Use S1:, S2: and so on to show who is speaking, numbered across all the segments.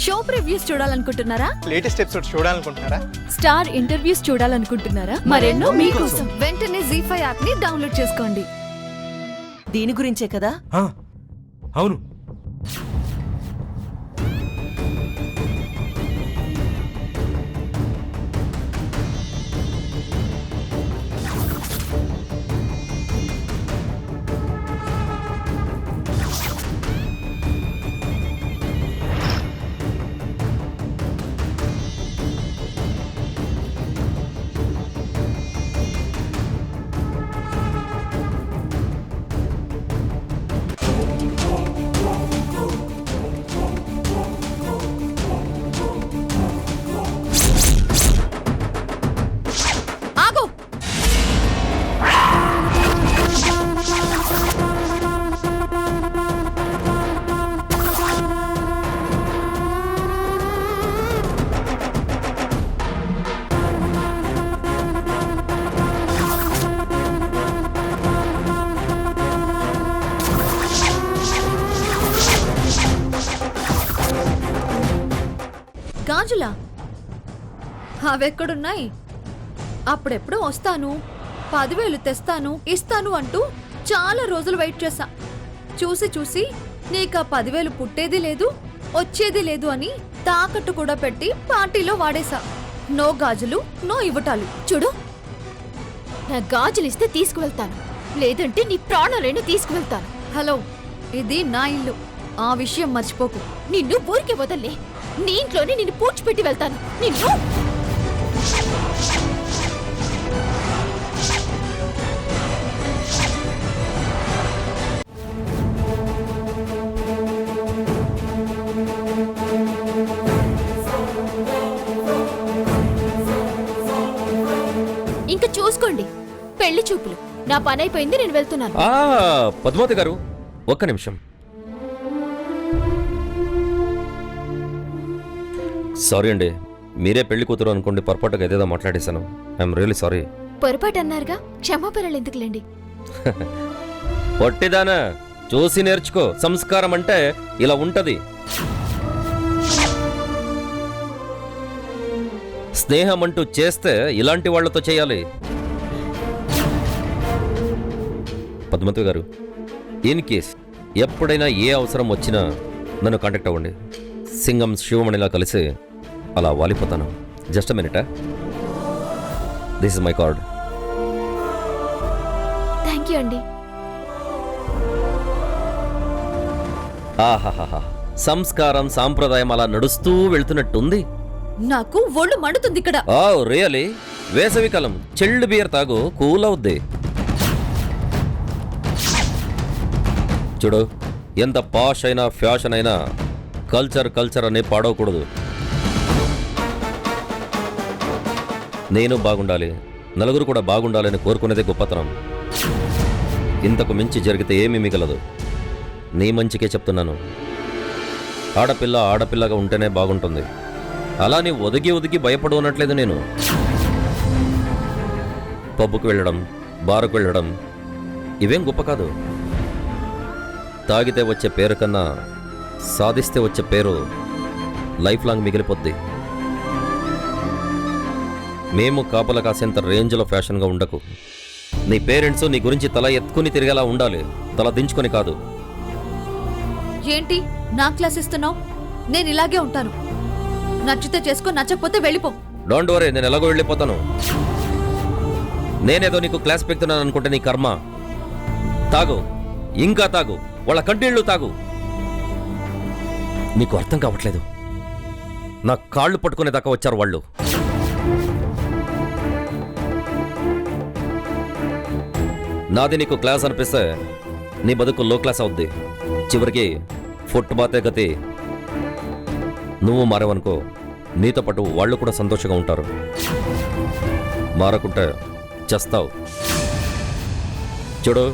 S1: Show previews చూడాలనుకుంటున్నారా?
S2: Latest episode చూడాలనుకుంటున్నారా?
S1: Star interviews చూడాలనుకుంటున్నారా? మరెన్నో మీకోసం వెంటనే ZEE5 యాప్ ని డౌన్లోడ్ చేసుకోండి.
S3: దీని గురించే కదా?
S4: అవును.
S1: ఆగు! గాజులా? అవెక్కడున్నాయి? అప్పుడెప్పుడు వస్తాను, 10,000 తెస్తాను, ఇస్తాను అంటూ చాలా రోజులు వెయిట్ చేశా. చూసి చూసి నీకు 10,000 పుట్టేది లేదు, వచ్చేది లేదు అని తాకట్టు కూడా పెట్టి పార్టీలో వాడేశా. నో గాజులు, నో ఇవ్వటాలు.
S5: చూడు, నా గాజులిస్తే తీసుకువెళ్తాను, లేదంటే నీ ప్రాణాలైనా తీసుకువెళ్తాను.
S1: హలో, ఇది నా ఇల్లు, ఆ విషయం మర్చిపోకు.
S5: నిన్ను ఊరికే వదల్లే, నీ ఇంట్లోనే నిన్ను పూడ్చిపెట్టి వెళ్తాను. నిన్ను ఇంకా చూసుకోండి, పెళ్లి చూపులు. నా పని అయిపోయింది, నేను వెళ్తున్నాను.
S6: పద్మావతి గారు, ఒక్క నిమిషం. సారీ అండి, మీరే పెళ్లి కూతురు అనుకోండి, పొరపాటుగా ఏదేదో మాట్లాడేశాను. I'm really sorry.
S5: పొరపాటు అన్నారుగా, క్షమాపణలు ఎందుకులేండి.
S6: పొట్టిదానా, చూసి నేర్చుకో. సంస్కారం అంటే ఇలా ఉంటది. స్నేహం అంటూ చేస్తే ఇలాంటి వాళ్లతో చేయాలి. పద్మావతి గారు, ఇన్ కేస్ ఎప్పుడైనా ఏ అవసరం వచ్చినా నన్ను కాంటాక్ట్ అవ్వండి. సింగం శివమణిలా కలిసి అలా వాలిపోతాను. Just minute, this is my card.
S5: Thank you అండి.
S6: ఆహాహా, సంస్కారం సాంప్రదాయం అలా నడుస్తూ వెళ్తున్నట్టుంది.
S1: నాకు ఒళ్ళు మండుతుంది ఇక్కడ.
S6: Oh really? వేసవికాలం చెల్లు బియర్ తాగు, కూల్ అవుద్ది. చూడు, ఎంత పాష్ అయినా ఫ్యాషన్ అయినా కల్చర్ అనే పాడవకూడదు. నేను బాగుండాలి, నలుగురు కూడా బాగుండాలని కోరుకునేదే గొప్పతనం. ఇంతకు మించి జరిగితే ఏమీ మిగలదు. నీ మంచికే చెప్తున్నాను. ఆడపిల్ల ఆడపిల్లగా ఉంటేనే బాగుంటుంది. అలా నీ ఒదిగి భయపడు అనట్లేదు నేను. పబ్బుకు వెళ్ళడం, బారుకు వెళ్ళడం ఇవేం గొప్ప కాదు. తాగితే వచ్చే పేరు కన్నా సాధిస్తే వచ్చే పేరు లైఫ్ లాంగ్ మిగిలిపోద్ది. మేము కాపలా కాసేంత రేంజ్లో ఫ్యాషన్గా ఉండకు. నీ పేరెంట్స్ నీ గురించి తల ఎత్తుకుని తిరిగేలా ఉండాలి, తల దించుకొని కాదు.
S1: ఏంటి నా క్లాస్ ఇస్తున్నావు? నేను ఇలాగే ఉంటాను. నచ్చితే చేసుకో, నచ్చకపోతే వెళ్ళిపో.
S6: డోంట్ వరీ, నేను ఎలాగో వెళ్ళిపోతాను. నేనేదో నీకు క్లాస్ పెడుతున్నాను అనుకుంటే నీ కర్మ. తాగు, ఇంకా తాగు, వాళ్ళ కంటిళ్ళు తాగు. నీకు అర్థం కావట్లేదు. నా కాళ్ళు పట్టుకునే దాకా వచ్చారు వాళ్ళు. నాది నీకు క్లాస్ అనిపిస్తే నీ బతుకు లో క్లాస్ అవుద్ది. చివరికి ఫుట్బాతే గతి. నువ్వు మారేవనుకో, నీతో పాటు వాళ్ళు కూడా సంతోషంగా ఉంటారు. మారకుంటే చేస్తావు. చూడు,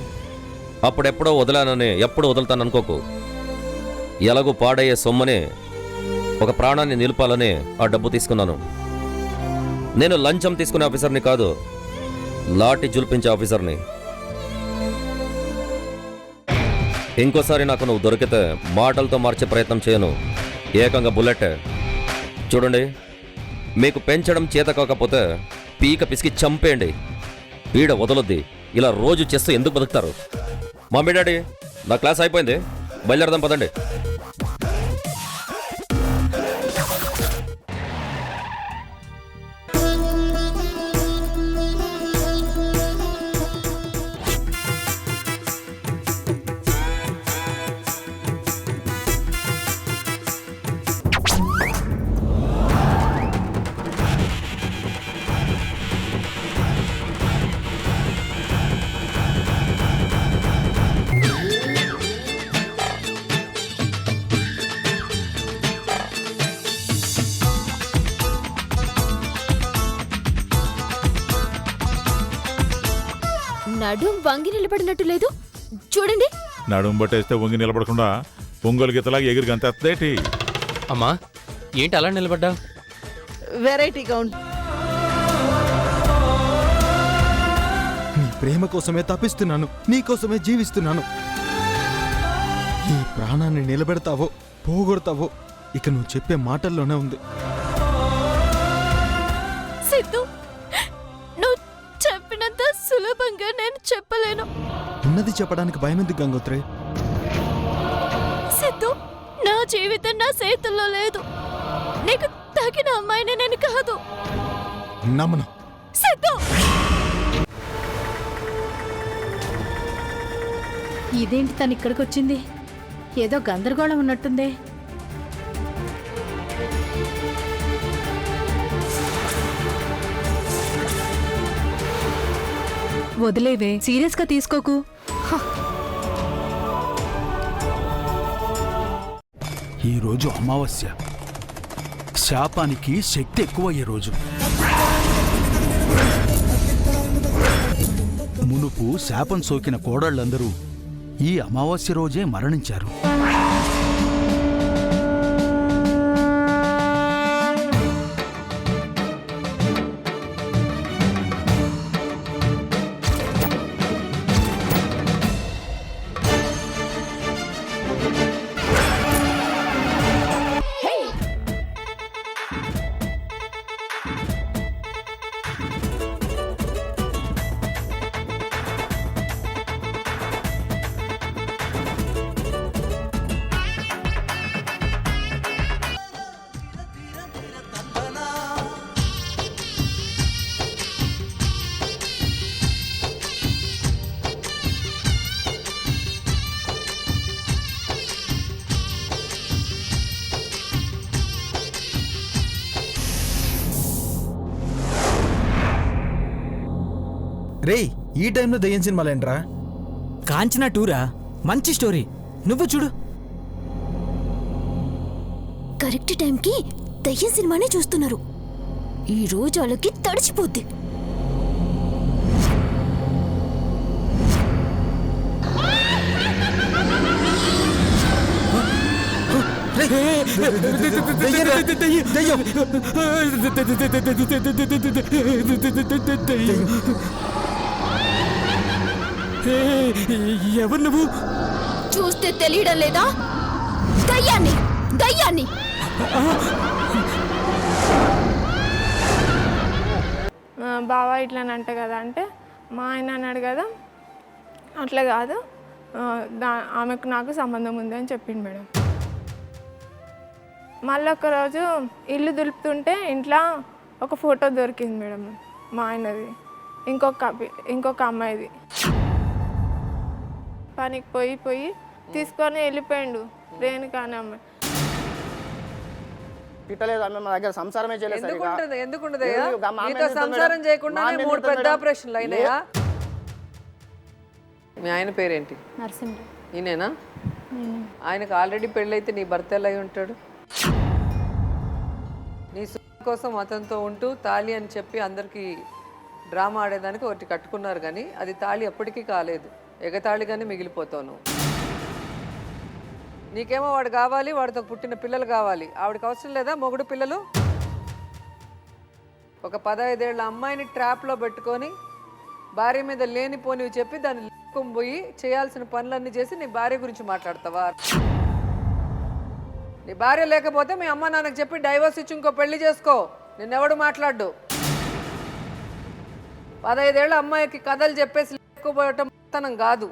S6: అప్పుడెప్పుడో వదిలానని ఎప్పుడు వదులుతాననుకోకు. ఎలాగూ పాడయ్యే సొమ్మని ఒక ప్రాణాన్ని నిలుపాలని ఆ డబ్బు తీసుకున్నాను. నేను లంచం తీసుకునే ఆఫీసర్ని కాదు, లాఠీ జుల్పించే ఆఫీసర్ని. ఇంకోసారి నాకు నువ్వు దొరికితే మాటలతో మార్చే ప్రయత్నం చేయను, ఏకంగా బుల్లెట్. చూడండి, మీకు పెంచడం చేత కాకపోతే పీక పిసికి చంపేయండి. పీడ వదలొద్ది. ఇలా రోజు చేస్తూ ఎందుకు బతుకుతారు? మమ్మీ డాడీ, నా క్లాస్ అయిపోయింది, బయలుదేరదాం పదండి.
S5: నడుం వంగి నిలబడినట్టు లేదు చూడండి.
S4: నడుము బట్టేస్తే వంగి నిలబడకుండా ఒంగోలు గీతలాగా ఎగిరి గంతేటి.
S2: అమ్మా, ఏంటి అలా నిలబడ్డా?
S3: వెరైటీగా ఉంది.
S7: నీ ప్రేమ కోసమే తప్పిస్తున్నాను, నీ కోసమే జీవిస్తున్నాను. నీ ప్రాణాన్ని నిలబెడతావో పోగొడతావో ఇక నువ్వు చెప్పే మాటల్లోనే ఉంది.
S5: సిద్ధు, నువ్వు చెప్పినంత సులభంగా నేను చెప్పలేను.
S7: ఉన్నది చెప్పడానికి భయమెందుకు గంగోత్రి?
S5: సిద్ధు, నా జీవితం నా చేతుల్లో లేదు. నీకు తగిన అమ్మాయిని నేను కాదు.
S7: నమ్మను.
S5: సిద్ధు,
S8: ఇదేంటి తను ఇక్కడికి వచ్చింది? ఏదో గందరగోళం ఉన్నట్టుందే. వదిలేవే, సీరియస్ గా తీసుకోకు.
S9: ఈరోజు అమావాస్య, శాపానికి శక్తి ఎక్కువయ్యే రోజు. మునుపు శాపం సోకిన కోడళ్ళందరూ ఈ అమావాస్య రోజే మరణించారు.
S7: రేయ్, ఈ టైంలో దయ్యం సినిమాలేంట్రా?
S10: కాంచనా టూరా? మంచి స్టోరీ, నువ్వు చూడు.
S5: కరెక్ట్ టైంకి దయ్యం సినిమానే చూస్తున్నారు. ఈ రోజు వాళ్ళకి తడిచిపోద్ది.
S10: ఎవరు నువ్వు?
S5: చూస్తే తెలియడం లేదా? దయ్యాన్ని, దయ్యాన్ని.
S11: బావా ఇట్లానంట కదా అంటే మా ఆయన అన్నాడు కదా, అట్లా కాదు, ఆమెకు నాకు సంబంధం ఉంది అని చెప్పింది మేడం. మళ్ళీ ఒకరోజు ఇల్లు దులుపుతుంటే ఇంట్లో ఒక ఫోటో దొరికింది మేడం, మా ఆయనది, ఇంకొక అమ్మాయిది. పనికి పోయి తీసుకొని వెళ్ళిపోయిండు రేణుకా అనే అమ్మాయి.
S12: తిట్టలేదు ఆమె, మా దగ్గర సంసారమే చేయలేదు.
S13: సంసారం చేయకుండా 3 పెద్ద ఆపరేషన్లు అయినాయా? మీ ఆయన పేరేంటి?
S8: నరసింహ.
S13: ఈయనేనా? ఆయనకు ఆల్రెడీ పెళ్ళైతే నీ భర్త ఎలా అయి ఉంటాడు? నీ సుఖం కోసం అతనితో ఉంటూ తాళి అని చెప్పి అందరికీ డ్రామా ఆడేదానికి ఒకటి కట్టుకున్నారు, కానీ అది తాళి ఎప్పటికీ కాలేదు, ఎగతాళిగానే మిగిలిపోతావు నువ్వు. నీకేమో వాడు కావాలి, వాడితో పుట్టిన పిల్లలు కావాలి. ఆవిడకి అవసరం లేదా మొగుడు పిల్లలు? ఒక 15 ఏళ్ల అమ్మాయిని ట్రాప్లో పెట్టుకొని భార్య మీద లేనిపోనివి చెప్పి దాన్ని పోయి చేయాల్సిన పనులన్నీ చేసి నీ భార్య గురించి మాట్లాడతావా? నీ భార్య లేకపోతే మీ అమ్మ నాన్నకు చెప్పి డైవర్స్ ఇచ్చి ఇంకో పెళ్లి చేసుకో, నిన్నెవడు మాట్లాడు. 15 ఏళ్ళ అమ్మాయికి కథలు చెప్పేసి లేకపోవటం కాదు.